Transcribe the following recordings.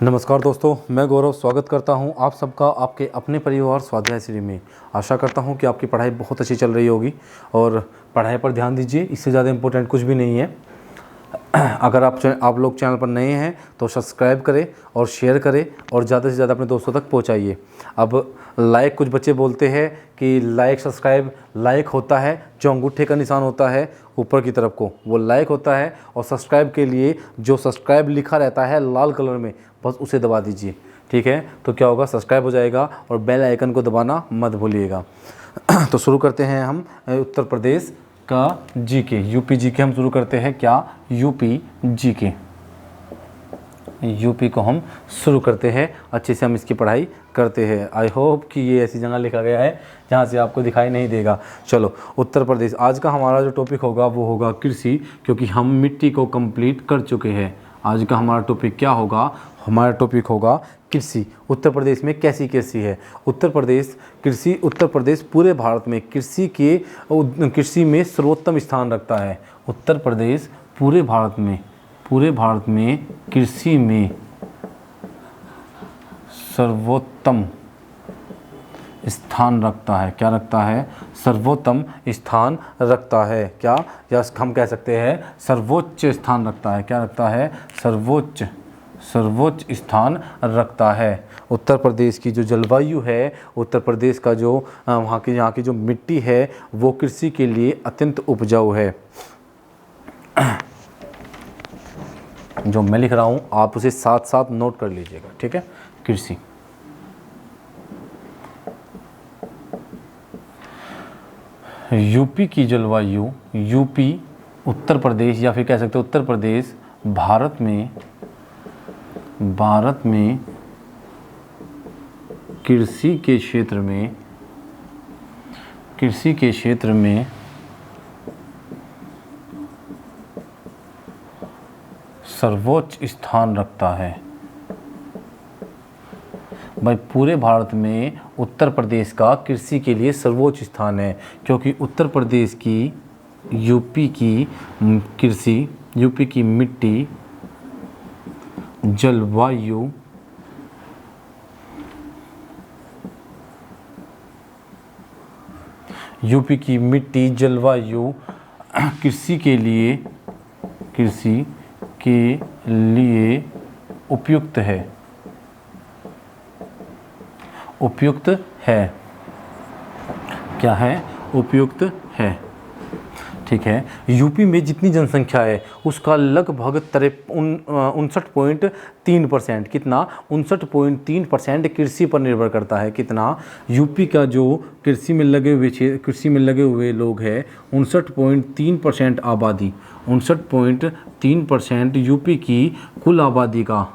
नमस्कार दोस्तों, मैं गौरव स्वागत करता हूं आप सबका आपके अपने परिवार स्वाध्याय श्री में। आशा करता हूं कि आपकी पढ़ाई बहुत अच्छी चल रही होगी और पढ़ाई पर ध्यान दीजिए, इससे ज़्यादा इम्पोर्टेंट कुछ भी नहीं है। अगर आप लोग चैनल पर नए हैं तो सब्सक्राइब करें और शेयर करें और ज़्यादा से ज़्यादा अपने दोस्तों तक पहुंचाइए। अब लाइक, कुछ बच्चे बोलते हैं कि लाइक सब्सक्राइब, लाइक होता है जो अंगूठे का निशान होता है ऊपर की तरफ को, वो लाइक होता है, और सब्सक्राइब के लिए जो सब्सक्राइब लिखा रहता है लाल कलर में, बस उसे दबा दीजिए। ठीक है, तो क्या होगा, सब्सक्राइब हो जाएगा और बेल आइकन को दबाना मत भूलिएगा। तो शुरू करते हैं हम उत्तर प्रदेश का जीके, यूपी जीके हम शुरू करते हैं। क्या? यूपी जीके, यूपी को हम शुरू करते हैं। अच्छे से हम इसकी पढ़ाई करते हैं। आई होप कि ये ऐसी जगह लिखा गया है जहाँ से आपको दिखाई नहीं देगा। चलो, उत्तर प्रदेश। आज का हमारा जो टॉपिक होगा वो होगा कृषि, क्योंकि हम मिट्टी को कंप्लीट कर चुके हैं। आज का हमारा टॉपिक क्या होगा? हमारा टॉपिक होगा कृषि। उत्तर प्रदेश में कैसी कृषि है? उत्तर प्रदेश कृषि, उत्तर प्रदेश पूरे भारत में कृषि में सर्वोत्तम स्थान रखता है। उत्तर प्रदेश पूरे भारत में कृषि में सर्वोत्तम स्थान रखता है। क्या रखता है? सर्वोत्तम स्थान रखता है। क्या, या हम कह सकते हैं सर्वोच्च स्थान रखता है। क्या रखता है? सर्वोच्च स्थान रखता है। उत्तर प्रदेश की जो जलवायु है, उत्तर प्रदेश का जो यहाँ की जो मिट्टी है, वो कृषि के लिए अत्यंत उपजाऊ है। जो मैं लिख रहा हूँ आप उसे साथ साथ नोट कर लीजिएगा। ठीक है, कृषि। यूपी की जलवायु, यूपी, उत्तर प्रदेश, या फिर कह सकते हो उत्तर प्रदेश भारत में कृषि के क्षेत्र में सर्वोच्च स्थान रखता है। भाई, पूरे भारत में उत्तर प्रदेश का कृषि के लिए सर्वोच्च स्थान है, क्योंकि उत्तर प्रदेश की यूपी की कृषि, यूपी की मिट्टी, जलवायु कृषि के लिए उपयुक्त है। क्या है? उपयुक्त है। ठीक है। यूपी में जितनी जनसंख्या है उसका लगभग 59.3%, कितना? 59.3% कृषि पर निर्भर करता है। कितना? यूपी का जो कृषि में लगे हुए लोग हैं, 59.3% आबादी, 59.3% यूपी की कुल आबादी का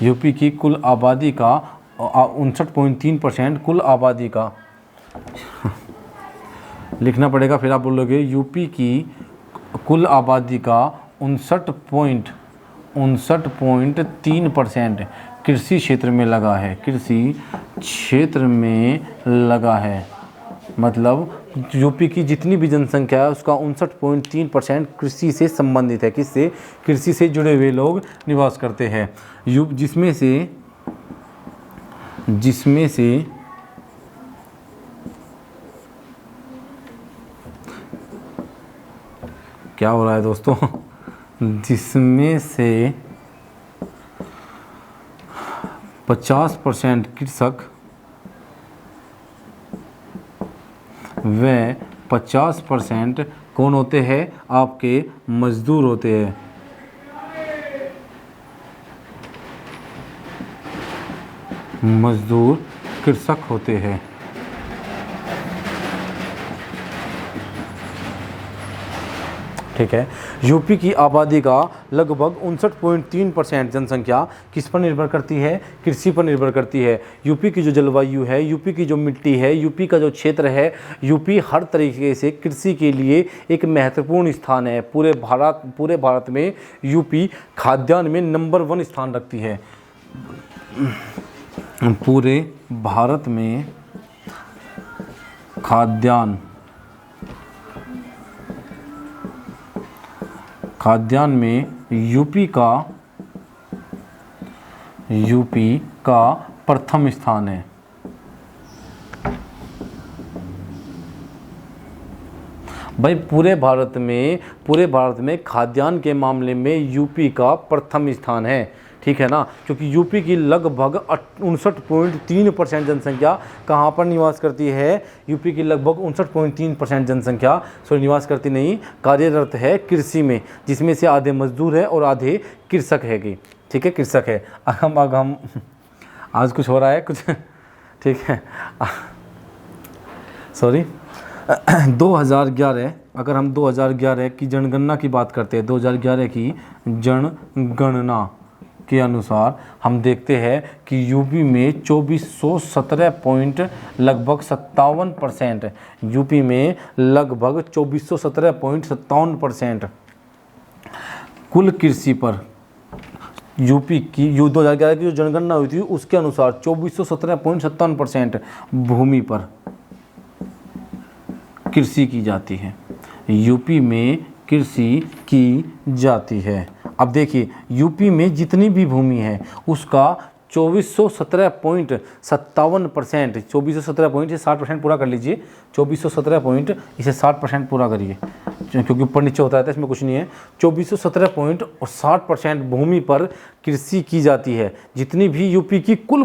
59.3% कुल आबादी का लिखना पड़ेगा, फिर आप बोलोगे यूपी की कुल आबादी का 59.3% कृषि क्षेत्र में लगा है। मतलब यूपी की जितनी भी जनसंख्या है उसका 59.3% कृषि से संबंधित है। किससे? कृषि से जुड़े हुए लोग निवास करते हैं। जिसमें से क्या हो रहा है दोस्तों? जिसमें से 50% कृषक व 50% कौन होते हैं? आपके मजदूर होते हैं। मजदूर कृषक होते हैं। ठीक है। यूपी की आबादी का लगभग 59.3% जनसंख्या किस पर निर्भर करती है? कृषि पर निर्भर करती है। यूपी की जो जलवायु है, यूपी की जो मिट्टी है, यूपी का जो क्षेत्र है, यूपी हर तरीके से कृषि के लिए एक महत्वपूर्ण स्थान है। पूरे भारत में यूपी खाद्यान्न में नंबर 1 स्थान रखती है। पूरे भारत में खाद्यान्न में यूपी का प्रथम स्थान है। भाई पूरे भारत में खाद्यान्न के मामले में यूपी का प्रथम स्थान है, ठीक है ना, क्योंकि यूपी की लगभग 59.3% जनसंख्या कहाँ पर निवास करती है। यूपी की लगभग 59.3% जनसंख्या निवास करती नहीं, कार्यरत है कृषि में, जिसमें से आधे मजदूर है और आधे कृषक है कि, ठीक है, कृषक है। हम आज कुछ हो रहा है कुछ ठीक है सॉरी 2011, अगर हम 2011 की जनगणना की बात करते हैं, 2011 की जनगणना के अनुसार हम देखते हैं कि यूपी में 2417 पॉइंट लगभग 57%, यूपी में लगभग 2417.57% कुल कृषि पर यूपी की 2011 की जो जनगणना हुई थी उसके अनुसार 2417.57% भूमि पर कृषि की जाती है, यूपी में कृषि की जाती है। अब देखिए यूपी में जितनी भी भूमि है उसका 2417.57%, 2417 पॉइंट से 60% पूरा कर लीजिए, 2417 पॉइंट इसे 60% पूरा करिए, क्योंकि ऊपर नीचे होता है तो इसमें कुछ नहीं है। 2417.60% भूमि पर कृषि की जाती है। जितनी भी यूपी की कुल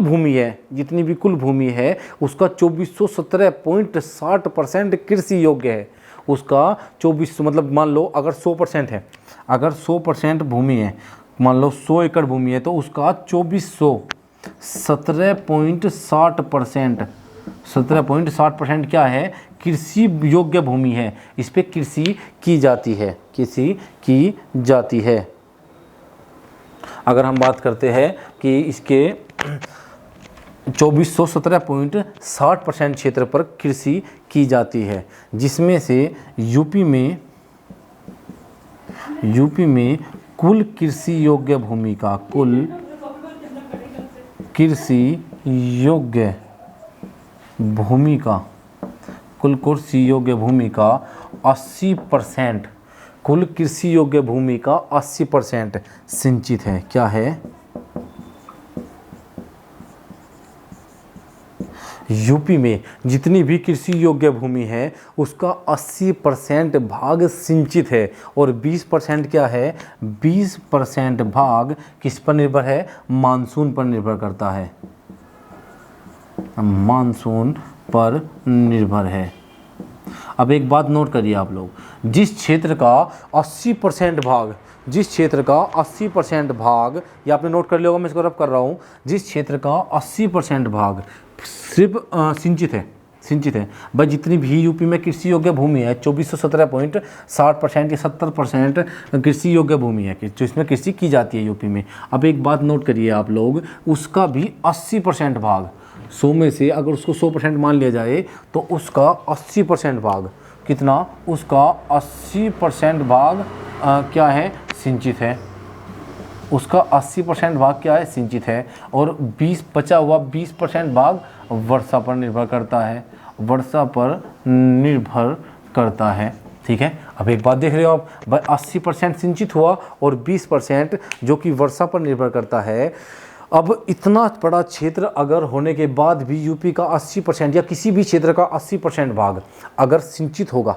भूमि है उसका 2417.60% कृषि योग्य है। उसका 24, मतलब मान लो अगर 100% है, अगर 100% भूमि है, मान लो 100 एकड़ भूमि है तो उसका 17.60% क्या है, कृषि योग्य भूमि है, इस पे कृषि की जाती है। अगर हम बात करते हैं कि इसके 2417.60% क्षेत्र पर कृषि की जाती है, जिसमें से यूपी में कुल कृषि योग्य भूमि का, कुल कृषि योग्य भूमि का 80%, कुल कृषि योग्य भूमि का 80% सिंचित है। क्या है, यूपी में जितनी भी कृषि योग्य भूमि है उसका 80% भाग सिंचित है और 20% क्या है, 20% भाग किस पर निर्भर है, मानसून पर निर्भर करता है, मानसून पर निर्भर है। अब एक बात नोट करिए आप लोग, जिस क्षेत्र का 80% भाग, ये आपने नोट कर लिया होगा, मैं इसको रब कर रहा हूँ, जिस क्षेत्र का 80% भाग सिर्फ सिंचित है भाई, जितनी भी यूपी में कृषि योग्य भूमि है 2417.60% या 70% कृषि योग्य भूमि है जो इसमें कृषि की जाती है यूपी में। अब एक बात नोट करिए आप लोग, उसका भी 80% भाग, 100 में से अगर उसको 100% मान लिया जाए तो उसका 80% भाग कितना, उसका 80% भाग क्या है, सिंचित है, उसका 80% भाग क्या है, सिंचित है, और 20% भाग वर्षा पर निर्भर करता है, ठीक है। अब एक बात देख रहे हो आप भाई, 80% सिंचित हुआ और 20% जो कि वर्षा पर निर्भर करता है। अब इतना बड़ा क्षेत्र अगर होने के बाद भी यूपी का 80% या किसी भी क्षेत्र का 80% भाग अगर सिंचित होगा,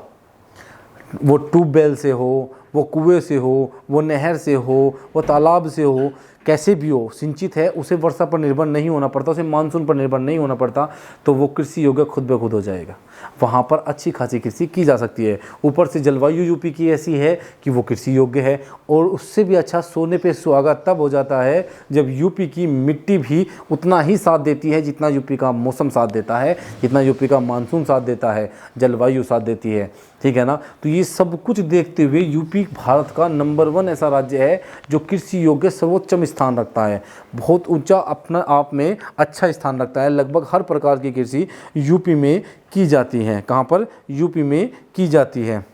वो ट्यूबवेल से हो, वो कुएं से हो, वो नहर से हो, वो तालाब से हो, कैसे भी हो, सिंचित है, उसे वर्षा पर निर्भर नहीं होना पड़ता, उसे मानसून पर निर्भर नहीं होना पड़ता, तो वो कृषि योग्य खुद ब खुद हो जाएगा। वहाँ पर अच्छी खासी कृषि की जा सकती है। ऊपर से जलवायु यूपी की ऐसी है कि वो कृषि योग्य है, और उससे भी अच्छा सोने पे सुहागा तब हो जाता है जब यूपी की मिट्टी भी उतना ही साथ देती है जितना यूपी का मौसम साथ देता है, जितना यूपी का मानसून साथ देता है, जलवायु साथ देती है, ठीक है ना। तो ये सब कुछ देखते हुए यूपी भारत का नंबर 1 ऐसा राज्य है जो कृषि योग्य सर्वोच्चम स्थान रखता है, बहुत ऊंचा अपना आप में अच्छा स्थान रखता है। लगभग हर प्रकार की कृषि यूपी में की जाती है। कहाँ पर, यूपी में की जाती है।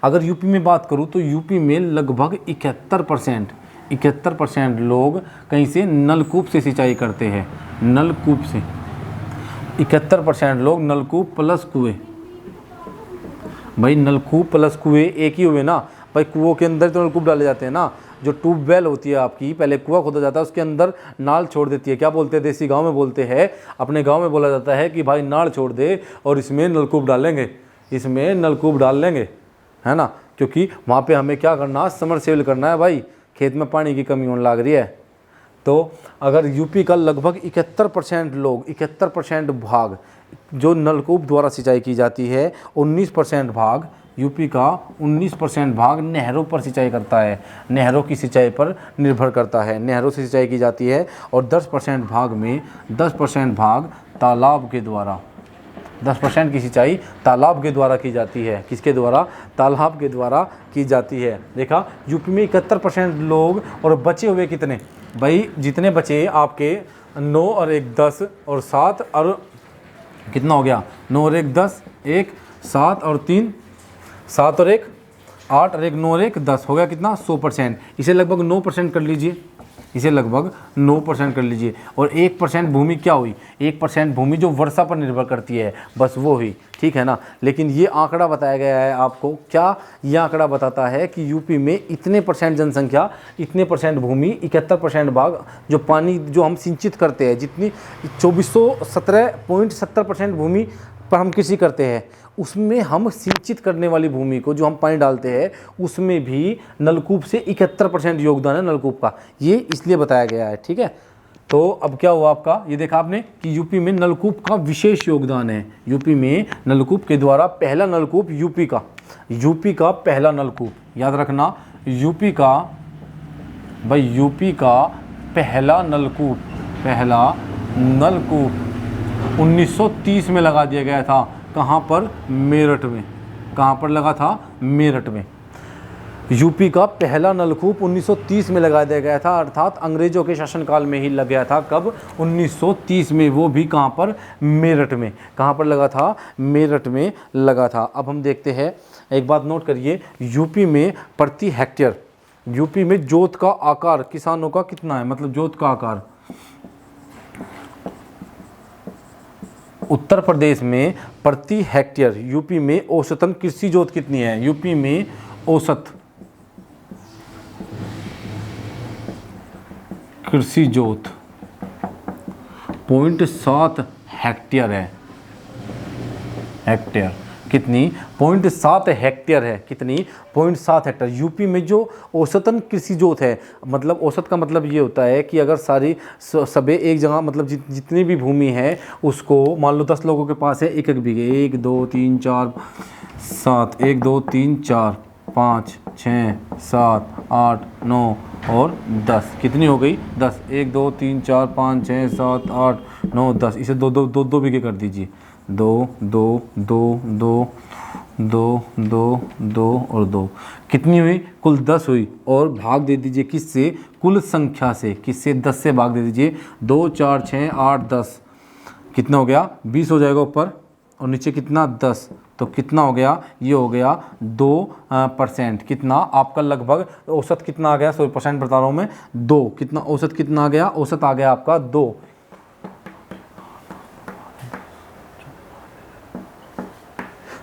अगर यूपी में बात करूँ तो यूपी में लगभग 71% लोग कहीं से नलकूप से सिंचाई करते हैं, नलकूप से 71% लोग नलकूप प्लस कुएं। भाई नलकूप प्लस कुएं एक ही हुए ना। भाई कुओं के अंदर तो नलकूप डाले जाते हैं ना। जो ट्यूबवेल होती है आपकी, पहले कुआं खोदा जाता है, उसके अंदर नाल छोड़ देती है। क्या बोलते हैं, देसी गांव में बोलते हैं, अपने गांव में बोला जाता है कि भाई नाल छोड़ दे और इसमें नलकूप डालेंगे, इसमें नलकूप डाल लेंगे, है ना। क्योंकि वहाँ पे हमें क्या करना, समरसेबल करना है भाई, खेत में पानी की कमी होने लग रही है। तो अगर यूपी का लगभग 71% लोग, 71% भाग जो नलकूप द्वारा सिंचाई की जाती है, 19% भाग यूपी का 19% भाग नहरों पर सिंचाई करता है, नहरों की सिंचाई पर निर्भर करता है, नहरों से सिंचाई की जाती है। और 10% भाग में 10% भाग तालाब के द्वारा, 10% की सिंचाई तालाब के द्वारा की जाती है। किसके द्वारा, तालाब के द्वारा की जाती है। देखा, यूपी में 71% लोग, और बचे हुए कितने भाई, जितने बचे आपके 9 और 1 10 और 7 और कितना हो गया, 9 और 1 10, 1 7 और 3 7 और 1 8 और 1 9 और 1 10 हो गया कितना, 100%। इसे लगभग 9% कर लीजिए, इसे लगभग 9% कर लीजिए। और 1% भूमि क्या हुई, 1% भूमि जो वर्षा पर निर्भर करती है, बस वो हुई, ठीक है ना। लेकिन ये आंकड़ा बताया गया है आपको, क्या ये आंकड़ा बताता है कि यूपी में इतने % जनसंख्या, इतने % भूमि, 71% भाग जो पानी जो हम सिंचित करते हैं, जितनी 2417.70% भूमि पर हम कृषि करते हैं, उसमें हम सिंचित करने वाली भूमि को जो हम पानी डालते हैं, उसमें भी नलकूप से 71% योगदान है नलकूप का। ये इसलिए बताया गया है, ठीक है। तो अब क्या हुआ आपका, ये देखा आपने कि यूपी में नलकूप का विशेष योगदान है। यूपी में नलकूप के द्वारा पहला नलकूप यूपी का पहला नलकूप, याद रखना, यूपी का भाई, यूपी का पहला नलकूप 1930 में लगा दिया गया था। कहाँ पर, मेरठ में। कहाँ पर लगा था, मेरठ में। यूपी का पहला नलकूप 1930 में लगा दिया गया था, अर्थात अंग्रेजों के शासनकाल में ही लग गया था। कब, 1930 में, वो भी कहाँ पर, मेरठ में। कहाँ पर लगा था, मेरठ में लगा था। अब हम देखते हैं, एक बात नोट करिए, यूपी में प्रति हेक्टेयर, यूपी में जोत का आकार किसानों का कितना है, मतलब जोत का आकार। उत्तर प्रदेश में प्रति हेक्टेयर, यूपी में औसतन कृषि जोत कितनी है, यूपी में औसत कृषि जोत 0.7 हेक्टेयर है। हेक्टेयर कितनी, 0.7 हेक्टेयर है। कितनी, 0.7 हेक्टेयर। यूपी में जो औसतन कृषि जोत है, मतलब औसत का मतलब ये होता है कि अगर सारी सबे एक जगह, मतलब जितनी भी भूमि है उसको, मान लो 10 लोगों के पास है 1 बीघे, 1 2 3 4 7, 1 2 3 4 5 6 7 8 9 और 10, कितनी हो गई, 10। 1 2 3 4 5 6 7 8 9 10, इसे दो बीघे कर दीजिए, 2 2 2 2 2 2 2 और 2, कितनी हुई, कुल 10 हुई। और भाग दे दीजिए किससे, कुल संख्या से, किससे, 10 से भाग दे दीजिए। 2 4 6 8 10, कितना हो गया, 20 हो जाएगा ऊपर, और नीचे कितना, 10। तो कितना हो गया, ये हो गया 2%। कितना आपका लगभग, औसत कितना आ गया, 100% बता रहा हूँ मैं, 2। कितना औसत, कितना आ गया, औसत आ गया आपका 2।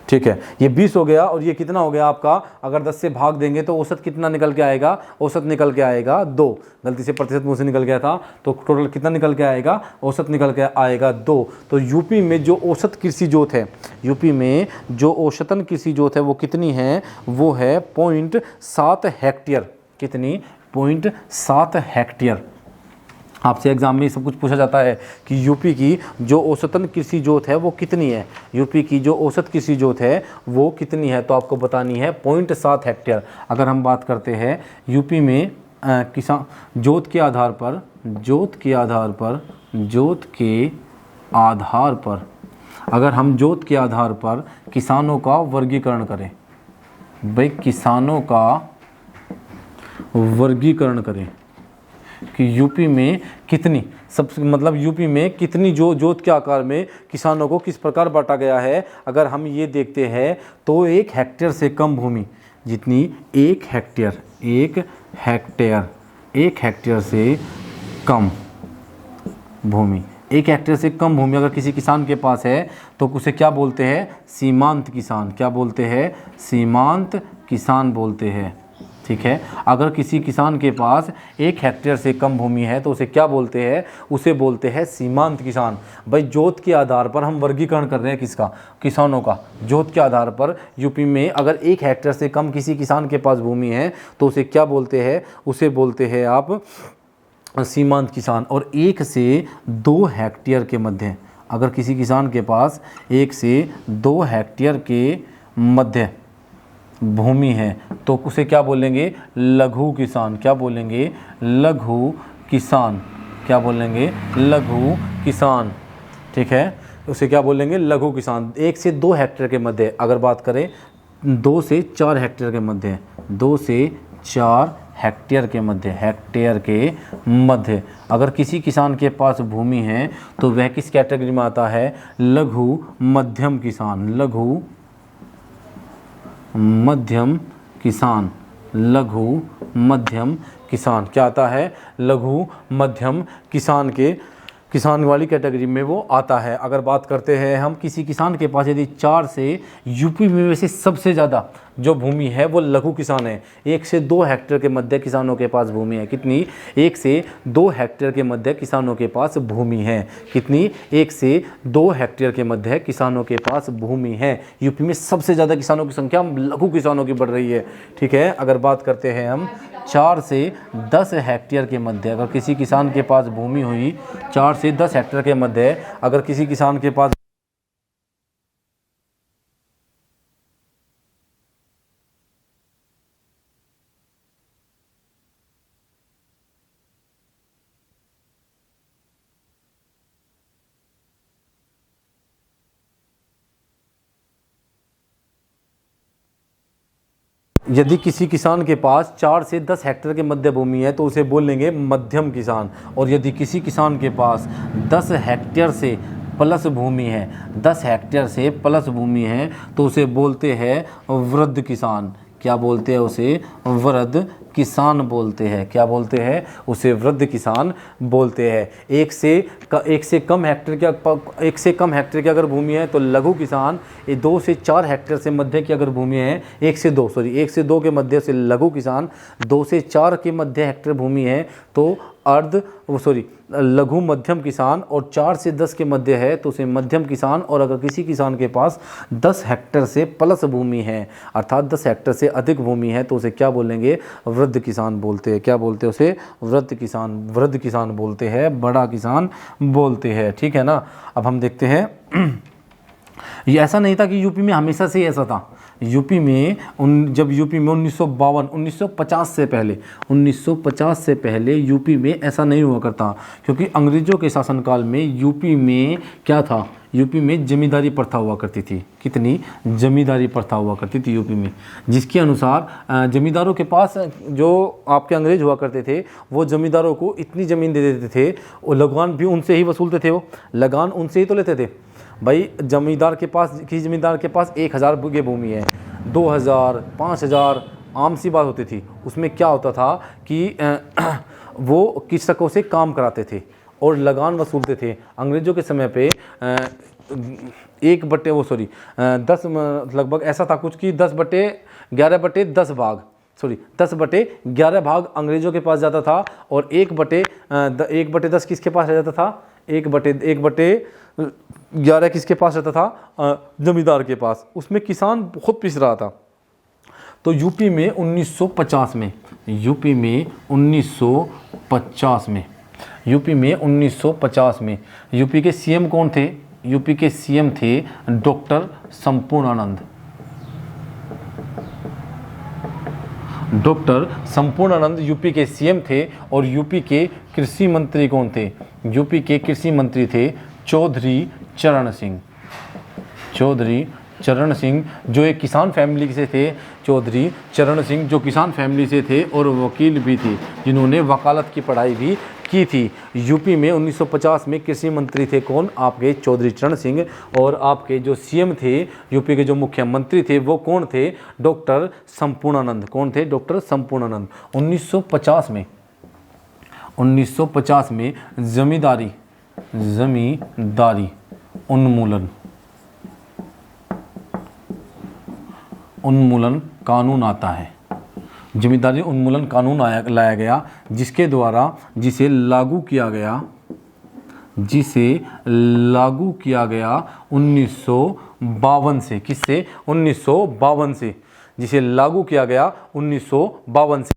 ठीक है, ये 20 हो गया, और ये कितना हो गया आपका, अगर 10 से भाग देंगे तो औसत कितना निकल के आएगा, औसत निकल के आएगा 2। गलती से प्रतिशत मुंह से निकल गया था, तो टोटल कितना निकल के आएगा, औसत निकल के आएगा 2। तो यूपी में जो औसत कृषि जोत है, यूपी में जो औसतन कृषि जोत है वो कितनी है, वो है 0.7 हेक्टेयर। कितनी, 0.7 हेक्टेयर। आपसे एग्जाम में ये सब कुछ पूछा जाता है कि यूपी की जो औसतन कृषि जोत है वो कितनी है, यूपी की जो औसत कृषि जोत है वो कितनी है, तो आपको बतानी है 0.7 हेक्टेयर। अगर हम बात करते हैं यूपी में किसान जोत के आधार पर, अगर हम जोत के आधार पर किसानों का वर्गीकरण करें, भाई किसानों का वर्गीकरण करें कि यूपी में कितनी, सबसे मतलब यूपी में कितनी जो जोत के आकार में किसानों को किस प्रकार बांटा गया है, अगर हम ये देखते हैं तो 1 हेक्टेयर से कम भूमि, जितनी 1 हेक्टेयर से कम भूमि, 1 हेक्टेयर से कम भूमि अगर किसी किसान के पास है तो उसे क्या बोलते हैं? सीमांत किसान। क्या बोलते हैं? सीमांत किसान बोलते हैं। ठीक है, अगर किसी किसान के पास 1 हेक्टेयर से कम भूमि है तो उसे क्या बोलते हैं? उसे बोलते हैं सीमांत किसान। भाई जोत के आधार पर हम वर्गीकरण कर रहे हैं किसका? किसानों का। जोत के आधार पर यूपी में अगर 1 हेक्टेयर से कम किसी किसान के पास भूमि है तो उसे क्या बोलते हैं? उसे बोलते हैं आप सीमांत किसान। और 1 से 2 हेक्टेयर के मध्य, अगर किसी किसान के पास 1 से 2 हेक्टेयर के मध्य भूमि है तो उसे क्या बोलेंगे? लघु किसान। क्या बोलेंगे? लघु किसान। क्या बोलेंगे? लघु किसान। ठीक है, उसे क्या बोलेंगे? लघु किसान। 1 से 2 हेक्टेयर के मध्य, अगर बात करें 2 से 4 हेक्टेयर के मध्य, 2 से 4 हेक्टेयर के मध्य, हेक्टेयर के मध्य अगर किसी किसान के पास भूमि है तो वह किस कैटेगरी में आता है? लघु मध्यम किसान। लघु मध्यम किसान। लघु मध्यम किसान क्या आता है? लघु मध्यम किसान वाली कैटेगरी में वो आता है। अगर बात करते हैं हम किसी किसान के पास यदि 4 से, यूपी में वैसे सबसे ज़्यादा जो भूमि है वो लघु किसान है। 1 से 2 हेक्टेयर के मध्य किसानों के पास भूमि है। कितनी? 1 से 2 हेक्टेयर के मध्य किसानों के पास भूमि है। कितनी? 1 से 2 हेक्टेयर के मध्य किसानों के पास भूमि है। यूपी में सबसे ज़्यादा किसानों की संख्या लघु किसानों की बढ़ रही है। ठीक है, अगर बात करते हैं हम 4 से 10 हेक्टेयर के मध्य, अगर किसी किसान के पास भूमि हुई 4 से 10 हेक्टेयर के मध्य, अगर किसी किसान के पास यदि किसी किसान के पास 4 से 10 हेक्टेयर के मध्य भूमि है तो उसे बोलेंगे मध्यम किसान। और यदि किसी किसान के पास 10 हेक्टेयर से प्लस भूमि है, 10 हेक्टेयर से प्लस भूमि है तो उसे बोलते हैं वृद्ध किसान। क्या बोलते हैं? उसे वृद्ध किसान बोलते हैं। क्या बोलते हैं? उसे वृद्ध किसान बोलते हैं। 1 से कम हेक्टेयर की अगर भूमि है तो लघु किसान। 2 से 4 हेक्टेयर से मध्य की अगर भूमि है, 1 से 2 के मध्य से लघु किसान, 2 से 4 के मध्य हेक्टेयर भूमि है तो लघु मध्यम किसान, और 4 से 10 के मध्य है तो उसे मध्यम किसान। और अगर किसी किसान के पास 10 हेक्टेयर से प्लस भूमि है अर्थात 10 हेक्टेयर से अधिक भूमि है तो उसे क्या बोलेंगे? वृद्ध किसान बोलते हैं। क्या बोलते हैं? उसे वृद्ध किसान बोलते हैं, बड़ा किसान बोलते हैं। ठीक है ना। अब हम देखते हैं ये ऐसा नहीं था कि यूपी में हमेशा से ऐसा था। यूपी में जब यूपी में 1950 से पहले यूपी में ऐसा नहीं हुआ करता, क्योंकि अंग्रेज़ों के शासनकाल में यूपी में क्या था? यूपी में जमींदारी प्रथा हुआ करती थी। कितनी? जमींदारी प्रथा हुआ करती थी यूपी में, जिसके अनुसार जमींदारों के पास जो आपके अंग्रेज हुआ करते थे वो जमींदारों को इतनी ज़मीन दे देते थे, और लगान भी उनसे ही वसूलते थे। वो लगान उनसे ही तो लेते थे। भाई जमींदार के पास 1000 बीघे भूमि है, 2000, 5000 आम सी बात होती थी। उसमें क्या होता था कि वो कृषकों से काम कराते थे और लगान वसूलते थे। अंग्रेज़ों के समय पे 10 ऐसा था कुछ कि 10/11 भाग अंग्रेज़ों के पास जाता था, और 1/10 किसके पास रह जाता था? 1/11 किसके पास रहता था? जमींदार के पास। उसमें किसान बहुत पिस रहा था। तो यूपी में 1950 में यूपी के सीएम कौन थे? यूपी के सीएम थे doctor Sampurnanand. Doctor Sampurnanand UP के सीएम थे। और यूपी के कृषि मंत्री कौन थे? यूपी के कृषि मंत्री थे चौधरी चरण सिंह, जो एक किसान फैमिली से थे। चौधरी चरण सिंह जो किसान फैमिली से थे और वकील भी थे, जिन्होंने वकालत की पढ़ाई भी की थी। यूपी में 1950 में कृषि मंत्री थे कौन? आपके चौधरी चरण सिंह। और आपके जो सीएम थे, यूपी के जो मुख्यमंत्री थे वो कौन थे? डॉक्टर संपूर्णानंद। कौन थे? डॉक्टर संपूर्णानंद। 1950 में जमींदारी जमींदारी उन्मूलन कानून आता है। जमींदारी उन्मूलन कानून लाया गया, जिसके द्वारा जिसे लागू किया गया 1952 से, किससे? 1952 से, जिसे लागू किया गया 1952 से,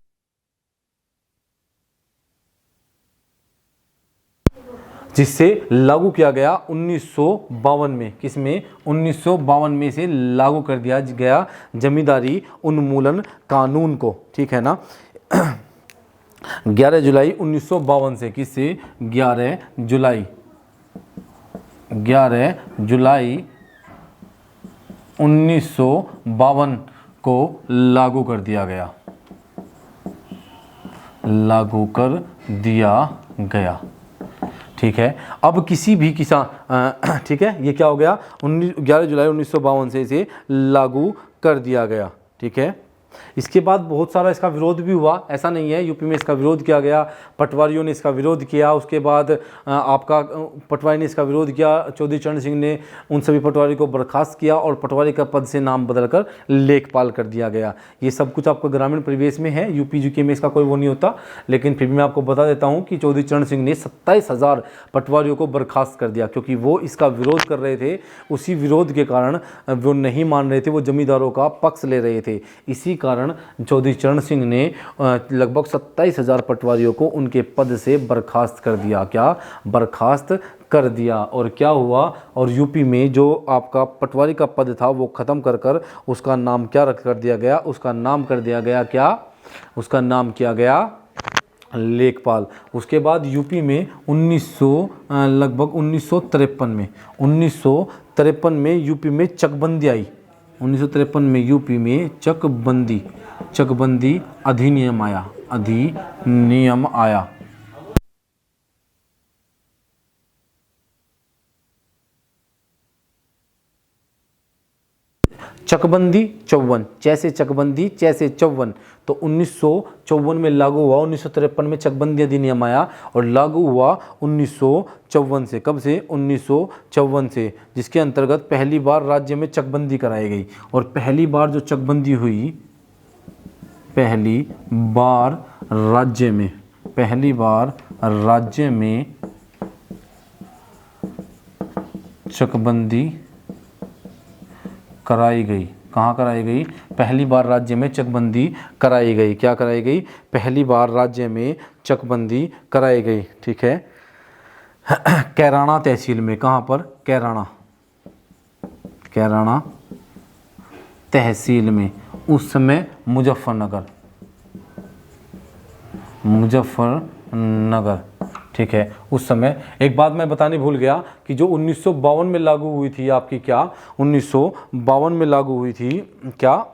जिससे लागू किया गया 1952 में। किसमें? 1952 में से लागू कर दिया गया जमींदारी उन्मूलन कानून को, ठीक है ना। 11 जुलाई 1952 से, किससे? 11 जुलाई 1952 को लागू कर दिया गया, ठीक है। अब किसी भी किसान, ठीक है, ये क्या हो गया? 11 जुलाई 1952 से इसे लागू कर दिया गया, ठीक है। इसके बाद बहुत सारा इसका विरोध भी हुआ, ऐसा नहीं है, यूपी में इसका विरोध किया गया, पटवारियों ने इसका विरोध किया। उसके बाद आपका पटवारी ने इसका विरोध किया, चौधरी चरण सिंह ने उन सभी पटवारी को बर्खास्त किया और पटवारी का पद से नाम बदलकर लेखपाल कर दिया गया। ये सब कुछ आपका ग्रामीण परिवेश में है, यूपी जीके में इसका कोई वो नहीं होता, लेकिन फिर भी मैं आपको बता देता हूँ कि चौधरी चरण सिंह ने 27,000 पटवारियों को बर्खास्त कर दिया, क्योंकि वो इसका विरोध कर रहे थे। उसी विरोध के कारण वो नहीं मान रहे थे, वो जमींदारों का पक्ष ले रहे थे। इसी कारण चौधरी चरण सिंह ने लगभग 27,000 पटवारियों को उनके पद से बर्खास्त कर दिया। क्या? बर्खास्त कर दिया। और क्या हुआ? और यूपी में जो आपका पटवारी का पद था वो ख़त्म कर उसका नाम क्या रख कर दिया गया? उसका नाम कर दिया गया क्या? उसका नाम किया गया लेखपाल। उसके बाद यूपी में लगभग 1953 में यूपी में चकबंदी आई। 1953 में यूपी में चकबंदी अधिनियम आया। चकबंदी 54, जैसे चकबंदी चैसे 54, तो 1954 में लागू हुआ। 1953 में चकबंदी अधिनियम आया और लागू हुआ 1954 से। कब से? 1954 से, जिसके अंतर्गत पहली बार राज्य में चकबंदी कराई गई। और पहली बार जो चकबंदी हुई, पहली बार राज्य में चकबंदी कराई गई। कहाँ कराई गई? पहली बार राज्य में चकबंदी कराई गई। क्या कराई गई? पहली बार राज्य में चकबंदी कराई गई, ठीक है। कैराना तहसील में। कहाँ पर? कैराना तहसील में। उस समय मुजफ्फरनगर, ठीक है। उस समय एक बात मैं बताने भूल गया कि जो 1952 में लागू हुई थी आपकी, क्या 1952 में लागू हुई थी, क्या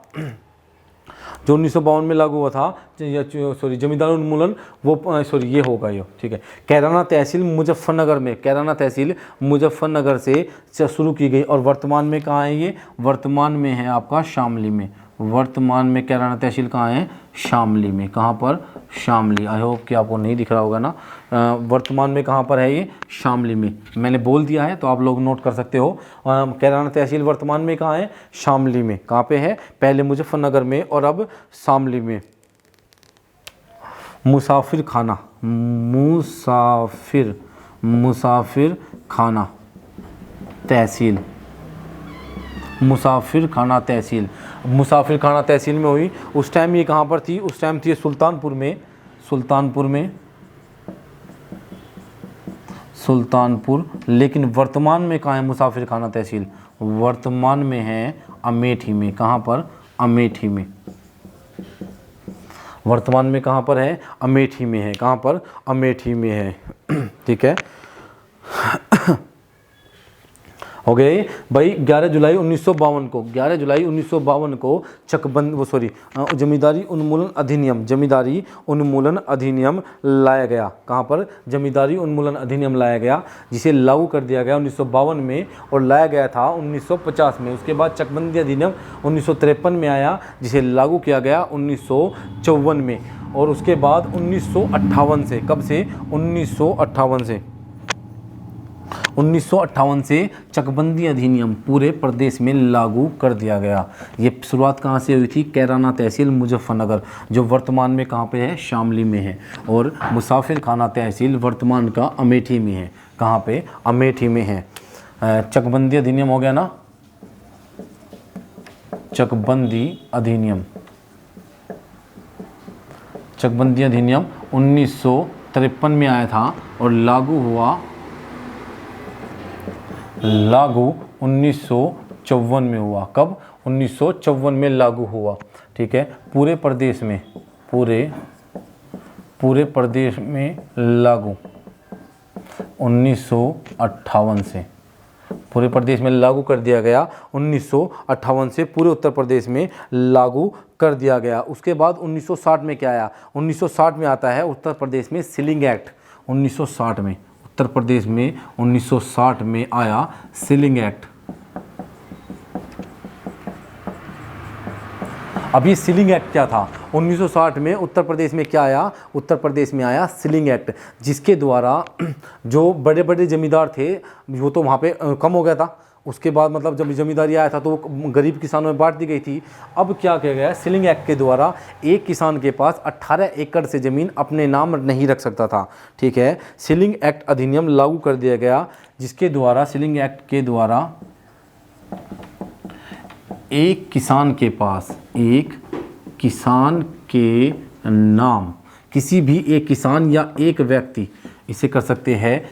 जो 1952 में लागू हुआ था, जमींदारी उन्मूलन, वो सॉरी ये होगा ये, ठीक है। कैराना तहसील मुजफ्फरनगर से शुरू की गई और वर्तमान में कहाँ है ये? वर्तमान में है आपका शामली में। वर्तमान में कैराना तहसील कहाँ है? शामली में। कहाँ पर? शामली। आई होप कि आपको नहीं दिख रहा होगा ना। वर्तमान में कहाँ पर है ये? शामली में। मैंने बोल दिया है तो आप लोग नोट कर सकते हो। कैराना तहसील वर्तमान में कहाँ है? शामली में। कहाँ पे है? पहले मुजफ्फरनगर में और अब शामली में। मुसाफिर खाना तहसील, मुसाफिर खाना तहसील में हुई। उस टाइम ये कहाँ पर थी? उस टाइम थी सुल्तानपुर में, लेकिन वर्तमान में कहाँ है मुसाफिर खाना तहसील? वर्तमान में है अमेठी में। कहाँ पर? अमेठी में। वर्तमान में कहाँ पर है? अमेठी में है। कहाँ पर? अमेठी में है, ठीक है। हो गए भाई। 11 जुलाई 1952 को जमींदारी उन्मूलन अधिनियम लाया गया। कहाँ पर? जमींदारी उन्मूलन अधिनियम लाया गया, जिसे लागू कर दिया गया 1952 में और लाया गया था 1950 में। उसके बाद चकबंदी अधिनियम 1953 में आया, जिसे लागू किया गया 1954 में। और उसके बाद 1958 से, कब से? 1958 से 1958 से चकबंदी अधिनियम पूरे प्रदेश में लागू कर दिया गया। ये शुरुआत कहाँ से हुई थी? कैराना तहसील मुजफ्फरनगर, जो वर्तमान में कहाँ पे है? शामली में है। और मुसाफिर खाना तहसील वर्तमान का अमेठी में है। कहाँ पे? अमेठी में है। चकबंदी अधिनियम हो गया ना, चकबंदी अधिनियम 1953 में आया था और लागू 1954 में हुआ। कब? 1954 में लागू हुआ। ठीक है, पूरे प्रदेश में लागू 1958 से पूरे प्रदेश में लागू कर दिया गया। 1958 से पूरे उत्तर प्रदेश में लागू कर दिया गया। उसके बाद 1960 में क्या आया? 1960 में आता है उत्तर प्रदेश में सीलिंग एक्ट। 1960 में उत्तर प्रदेश में 1960 में आया सीलिंग एक्ट। अब ये सीलिंग एक्ट क्या था? 1960 में उत्तर प्रदेश में क्या आया? उत्तर प्रदेश में आया सीलिंग एक्ट, जिसके द्वारा जो बड़े बड़े जमींदार थे वो तो वहाँ पे कम हो गया था। उसके बाद मतलब जब जमींदारी आया था तो वो गरीब किसानों में बांट दी गई थी। अब क्या किया गया? सीलिंग एक्ट के द्वारा एक किसान के पास 18 एकड़ से ज़मीन अपने नाम नहीं रख सकता था। ठीक है, सीलिंग एक्ट अधिनियम लागू कर दिया गया, जिसके द्वारा सीलिंग एक्ट के द्वारा एक किसान के नाम, किसी भी एक किसान या एक व्यक्ति, इसे कर सकते हैं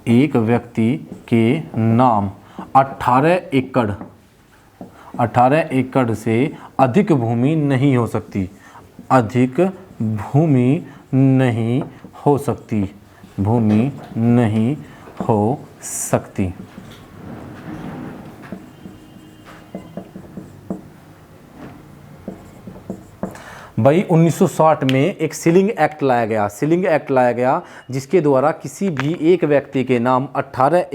एक व्यक्ति के नाम 18 एकड़ से अधिक भूमि नहीं हो सकती। भूमि नहीं हो सकती। भाई 1960 में एक सीलिंग एक्ट लाया गया, जिसके द्वारा किसी भी एक व्यक्ति के नाम 18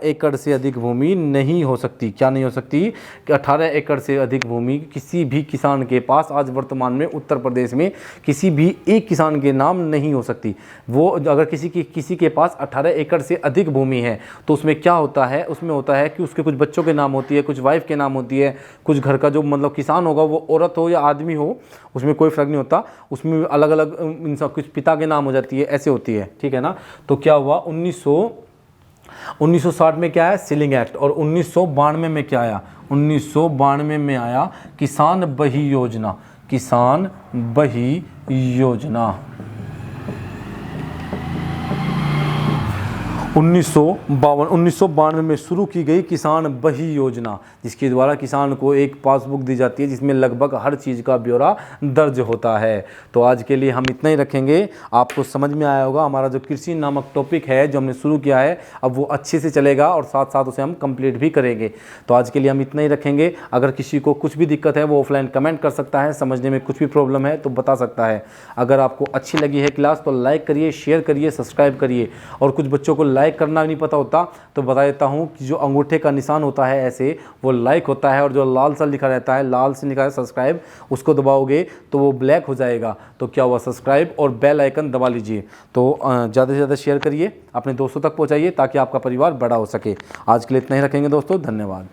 एकड़ से अधिक भूमि नहीं हो सकती। क्या नहीं हो सकती? कि 18 एकड़ से अधिक भूमि किसी भी किसान के पास आज वर्तमान में उत्तर प्रदेश में किसी भी एक किसान के नाम नहीं हो सकती। वो अगर किसी के पास 18 एकड़ से अधिक भूमि है तो उसमें क्या होता है? उसमें होता है कि उसके कुछ बच्चों के नाम होती है, कुछ वाइफ के नाम होती है, कुछ घर का जो मतलब किसान होगा वो औरत हो या आदमी हो, उसमें कोई फ़र्क नहीं होता। उसमें अलग अलग इंसान, कुछ पिता के नाम हो जाती है, ऐसे होती है। ठीक है ना? तो क्या हुआ? 1960 में क्या है? Ceiling act. और 1992 में क्या आया? 1992 में आया किसान बही योजना। 1992 में शुरू की गई किसान बही योजना, जिसके द्वारा किसान को एक पासबुक दी जाती है जिसमें लगभग हर चीज़ का ब्यौरा दर्ज होता है। तो आज के लिए हम इतना ही रखेंगे। आपको समझ में आया होगा हमारा जो कृषि नामक टॉपिक है जो हमने शुरू किया है, अब वो अच्छे से चलेगा और साथ साथ उसे हम कंप्लीट भी करेंगे। तो आज के लिए हम इतना ही रखेंगे। अगर किसी को कुछ भी दिक्कत है वो ऑफलाइन कमेंट कर सकता है, समझने में कुछ भी प्रॉब्लम है तो बता सकता है। अगर आपको अच्छी लगी है क्लास तो लाइक करिए, शेयर करिए, सब्सक्राइब करिए। और कुछ बच्चों को लाइक करना नहीं पता होता तो बता देता हूँ कि जो अंगूठे का निशान होता है ऐसे, वो लाइक होता है, और जो लाल सा लिखा रहता है, लाल से लिखा है सब्सक्राइब, उसको दबाओगे तो वो ब्लैक हो जाएगा। तो क्या हुआ? सब्सक्राइब और बेल आइकन दबा लीजिए। तो ज़्यादा से ज़्यादा शेयर करिए, अपने दोस्तों तक पहुँचाइए ताकि आपका परिवार बड़ा हो सके। आज के लिए इतना ही रखेंगे दोस्तों, धन्यवाद।